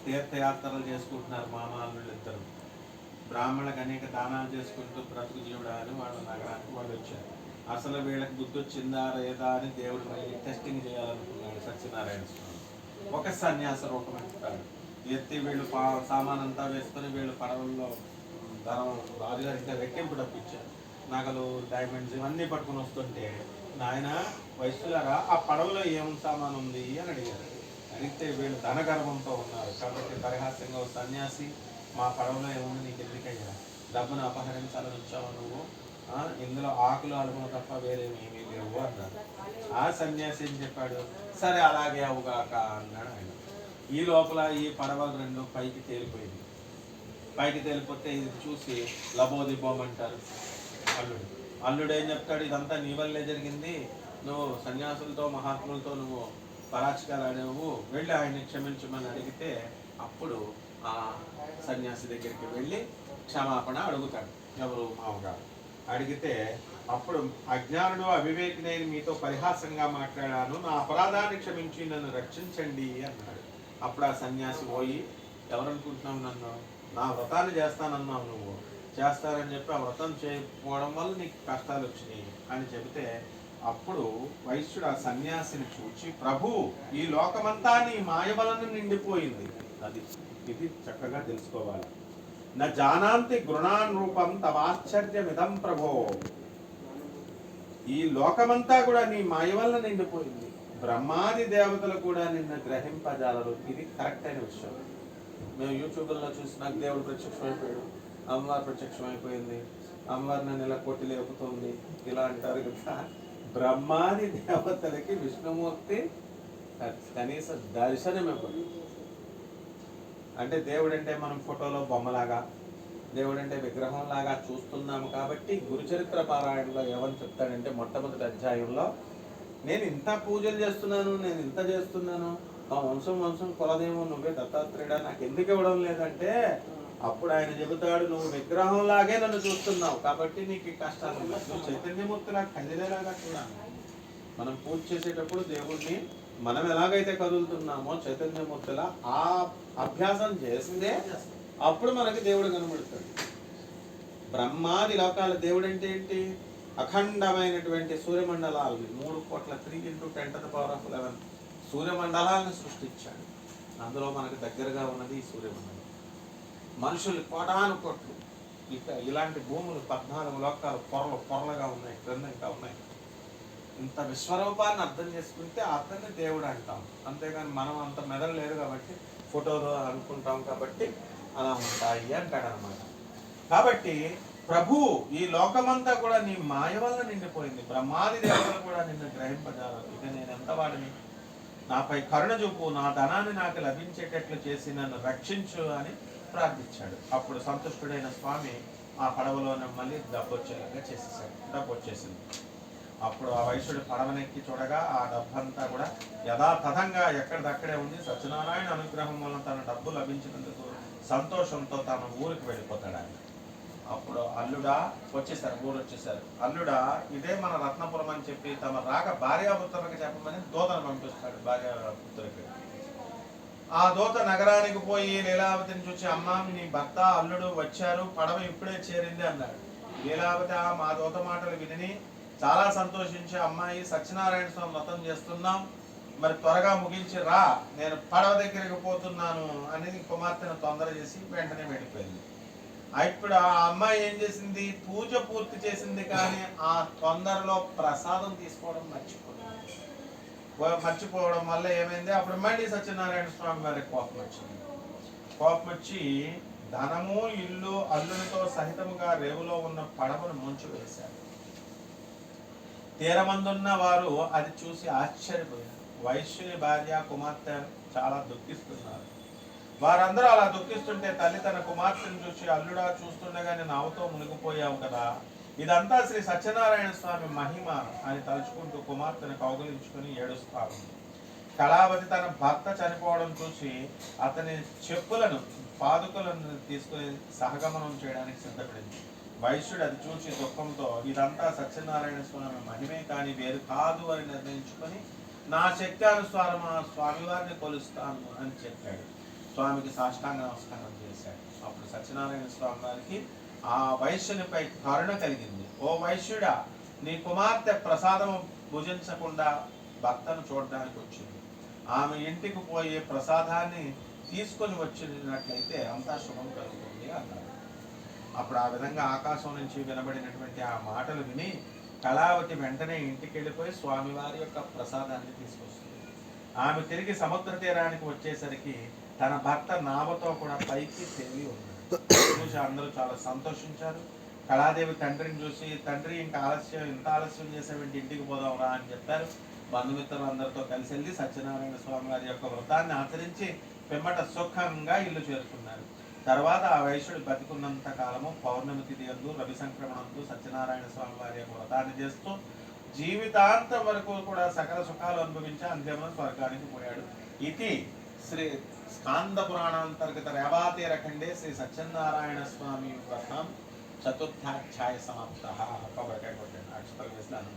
తీర్థయాత్రలు చేసుకుంటున్నారు మామాళ్ళు ఇద్దరు. బ్రాహ్మణులకు అనేక దానాలు చేసుకుంటూ బ్రతుకు జీవుడా అని వాళ్ళ నగరానికి వాళ్ళు వచ్చారు. అసలు వీళ్ళకి బుద్ధి వచ్చిందా లేదా అని దేవుడు మళ్ళీ టెస్టింగ్ చేయాలనుకున్నాడు సత్యనారాయణ స్వామి. ఒక సన్యాస రూపం ఎత్తుతాడు. ఎత్తి వీళ్ళు సామాన్ అంతా వేసుకొని వీళ్ళు పడవల్లో ధనం రాజుగారికి రెట్టింపు డబ్బిచ్చారు. నగలు, డైమండ్స్ ఇవన్నీ పట్టుకుని వస్తుంటే, నాయన వయస్సులారా ఆ పడవలో ఏం సామాన్ ఉంది అని అడిగారు. అడిగితే వీళ్ళు ధనగర్వంతో ఉన్నారు కాబట్టి పరిహాస్యంగా ఓ సన్యాసి, మా పడవలో ఏముంది నీకు ఎందుకయ్యా, డబ్బును అపహరించాలని వచ్చావు నువ్వు, ఇందులో ఆకులు అడుగులు తప్ప వేరేమేమీ లేవు అన్నారు. ఆ సన్యాసి ఏం చెప్పాడు, సరే అలాగే అవుగాక అన్నాడు ఆయన. ఈ లోపల ఈ పడవలు రెండు పైకి తేలిపోయింది. పైకి తేలిపోతే ఇది చూసి లబోదిబోమంటారు అల్లుడు. అల్లుడు ఏం చెప్తాడు, ఇదంతా నీ వల్లే జరిగింది, నువ్వు సన్యాసులతో మహాత్ములతో నువ్వు పరాచకాలు ఆడావు, వెళ్ళి ఆయన్ని క్షమించమని అడిగితే అప్పుడు ఆ సన్యాసి దగ్గరికి వెళ్ళి క్షమాపణ అడుగుతాడు. ఎవరు, మామగారు. అడిగితే అప్పుడు అజ్ఞానుడు అవివేకినైన మీతో పరిహాసంగా మాట్లాడాను, నా అపరాధాన్ని క్షమించి నన్ను రక్షించండి అన్నాడు. అప్పుడు ఆ సన్యాసి పోయి, ఎవరనుకుంటున్నావు నన్ను, నా వ్రతాన్ని చేస్తానన్నావు, నువ్వు చేస్తానని చెప్పి ఆ వ్రతం చేయకపోవడం వల్ల నీకు కష్టాలు వచ్చినాయి అని చెబితే అప్పుడు వైశ్యుడు ఆ సన్యాసిని చూచి, ప్రభు ఈ లోకమంతా నీ మాయ వలన నిండిపోయింది, అది ఇది చక్కగా తెలుసుకోవాలి. నా జానాంతి గృణాన్ రూపం తవాశ్చర్యమిదం ప్రభో, ఈ లోకమంతా కూడా నీ మాయ వలన నిండిపోయింది, బ్రహ్మాది దేవతలు కూడా నిన్ను గ్రహింపజాలరు. ఇది కరెక్ట్ అయిన విషయం. మేము యూట్యూబ్లో చూసి నాకు దేవుడు ప్రత్యక్షమైపోయాడు, అమ్మవారు ప్రత్యక్షమైపోయింది, అమ్మవారు నన్ను ఇలా కొట్టి లేపుతుంది ఇలా అంటారు కదా. బ్రహ్మాది దేవతలకి విష్ణుమూర్తి కనీస దర్శనం ఇవ్వదు. అంటే దేవుడు అంటే మనం ఫోటోలో బొమ్మలాగా, దేవుడు అంటే విగ్రహంలాగా చూస్తున్నాము. కాబట్టి గురుచరిత్ర పారాయణలో ఏమని చెప్తాడంటే మొట్టమొదటి అధ్యాయంలో, నేను ఇంత పూజలు చేస్తున్నాను, నేను ఇంత చేస్తున్నాను, మా వంశం కులదేమో నువ్వే దత్తాత్రేయుడా, నాకు ఎందుకు ఇవ్వడం లేదంటే అప్పుడు ఆయన చెబుతాడు, నువ్వు విగ్రహంలాగే నన్ను చూస్తున్నావు కాబట్టి నీకు కష్టాలు ఉన్నాయి. నువ్వు చైతన్యమూర్తిలా కదిలేలాగా చూడాలి. మనం పూజ చేసేటప్పుడు దేవుణ్ణి మనం ఎలాగైతే కదులుతున్నామో చైతన్యమూర్తిలా ఆ అభ్యాసం చేస్తే అప్పుడు మనకి దేవుడు కనబడతాడు. బ్రహ్మాది లోకాల దేవుడు అంటే ఏంటి, అఖండమైనటువంటి సూర్యమండలాలు 3,3 × 10⁻11 సూర్యమండలాలను సృష్టించాడు. అందులో మనకు దగ్గరగా ఉన్నది ఈ సూర్యమండలం. మనుషులు కోటాను కోట్లు, ఇక ఇలాంటి భూములు 14 లోకాలు పొరలుగా ఉన్నాయి, క్రింద ఇంకా ఉన్నాయి. ఇంత విశ్వరూపాన్ని అర్థం చేసుకుంటే అతన్ని దేవుడు అంటాం. అంతేగాని మనం అంత మెదడు లేదు కాబట్టి ఫోటోలు అనుకుంటాం కాబట్టి అలా ఉంటాయి అంటాడు అనమాట. కాబట్టి ప్రభు ఈ లోకమంతా కూడా నీ మాయ వల్ల నిండిపోయింది, బ్రహ్మాది దేవతలు కూడా నిన్ను గ్రహింపజాలరు, ఇక నేను ఎంత వాడిని, నాపై కరుణ చూపు, నా ధనాన్ని నాకు లభించేటట్లు చేసి నన్ను రక్షించు అని ప్రార్థించాడు. అప్పుడు సంతుష్టుడైన స్వామి ఆ పడవలోనే మళ్ళీ డబ్బు వచ్చేలాగా చేసేసాడు. డబ్బు వచ్చేసింది. అప్పుడు ఆ వైశ్యుడు పడవనెక్కి చూడగా ఆ డబ్బంతా కూడా యథాతథంగా ఎక్కడిదక్కడే ఉంది. సత్యనారాయణ అనుగ్రహం వలన తన డబ్బు లభించినందుకు సంతోషంతో తన ఊరికి వెళ్ళిపోతాడు ఆయన. అప్పుడు అల్లుడా వచ్చేసారు, ఊరు వచ్చేసారు. అల్లుడా ఇదే మన రత్నపురం అని చెప్పి తమ రాక భార్యాపుత్రులకు చెప్పమని దూతను పంపిస్తాడు భార్యాపుత్రులకి. ఆ దూత నగరానికి పోయి లీలావతిని చూసి, అమ్మ నీ భర్త అల్లుడు వచ్చారు, పడవ ఇప్పుడే చేరింది అన్నాడు. లీలావతి మా దూత మాటలు విని చాలా సంతోషించి, అమ్మాయి సత్యనారాయణ స్వామి వ్రతం చేస్తున్నాం, మరి త్వరగా ముగించి రా, నేను పడవ దగ్గరికి పోతున్నాను అనేది కుమార్తెను తొందర చేసి వెంటనే వెళ్ళిపోయింది. ఇప్పుడు ఆ అమ్మాయి ఏం చేసింది, పూజ పూర్తి చేసింది కానీ ఆ తొందరలో ప్రసాదం తీసుకోవడం మర్చిపోవడం వల్ల ఏమైంది, అప్పుడు మళ్ళీ సత్యనారాయణ స్వామి వారికి కోపం వచ్చింది. కోపం వచ్చి ధనము ఇల్లు అల్లునితో సహితముగా రేవులో ఉన్న పడవను ముంచు వేశారు. తీరమందున్న వారు అది చూసి ఆశ్చర్యపోయారు. వైశ్యుని భార్య కుమార్తె చాలా దుఃఖిస్తున్నారు. వారందరూ అలా దుఃఖిస్తుంటే తల్లి తన కుమార్తెను చూసి, అల్లుడా చూస్తుండగానే నావుతో మునిగిపోయావు కదా, ఇదంతా శ్రీ సత్యనారాయణ స్వామి మహిమ అని తలుచుకుంటూ కుమార్తెను కౌగిలించుకుని ఏడుస్తారు. కళావతి తన భర్త చనిపోవడం చూసి అతని చెప్పులను పాదుకలను తీసుకుని సహగమనం చేయడానికి సిద్ధపడింది. వైశ్యుడు అది చూసి దుఃఖంతో, ఇదంతా సత్యనారాయణ స్వామి మహిమే కానీ వేరు కాదు అని నిర్ణయించుకొని, నా శక్తి అనుసారం ఆ స్వామివారిని కొలుస్తాను అని చెప్పాడు. స్వామికి సాష్టాంగ నమస్కారం చేశాడు. అప్పుడు సత్యనారాయణ స్వామి వారికి ఆ వైశ్యునిపై కరుణ కలిగింది. ఓ వైశ్యుడా, నీ కుమార్తె ప్రసాదం భుజించకుండా భర్తను చూడడానికి వచ్చింది. ఆమె ఇంటికి పోయే ప్రసాదాన్ని తీసుకొని వచ్చినట్లయితే అంతా శుభం కలుగుతుంది అన్నారు. అప్పుడు ఆ విధంగా ఆకాశం నుంచి వినబడినటువంటి ఆ మాటలు విని కళావతి వెంటనే ఇంటికి వెళ్ళిపోయి స్వామివారి యొక్క ప్రసాదాన్ని తీసుకొస్తుంది. ఆమె తిరిగి సముద్ర తీరానికి వచ్చేసరికి తన భర్త నావతో కూడా పైకి తేలి ఉన్నాడు. చూసి అందరూ చాలా సంతోషించారు. కళాదేవి తండ్రిని చూసి, తండ్రి ఇంత ఆలస్యం చేసేవంటి, ఇంటికి పోదాంరా అని చెప్పారు. బంధుమిత్రులు అందరితో కలిసి వెళ్ళి సత్యనారాయణ స్వామి వారి యొక్క వ్రతాన్ని ఆచరించి పిమ్మట సుఖంగా ఇల్లు చేరుకున్నారు. తర్వాత ఆ వైశ్యుడు బతికున్నంత కాలము పౌర్ణమి తిథి యందు రవి సంక్రమణందు సత్యనారాయణ స్వామి వారి యొక్క వ్రతాన్ని చేస్తూ జీవితాంతం వరకు కూడా సకల సుఖాలు అనుభవించి అంత్యమున స్వర్గానికి పోయాడు. ఇది శ్రీ స్కాంద పురాణాంతర్గత రేవాతీర ఖండే శ్రీ సత్యనారాయణ స్వామి వ్రతం చతుర్థాధ్యాయ సమాప్త. కొబ్బరికాయ కొట్టండి, అక్షతలు వేస్తాను.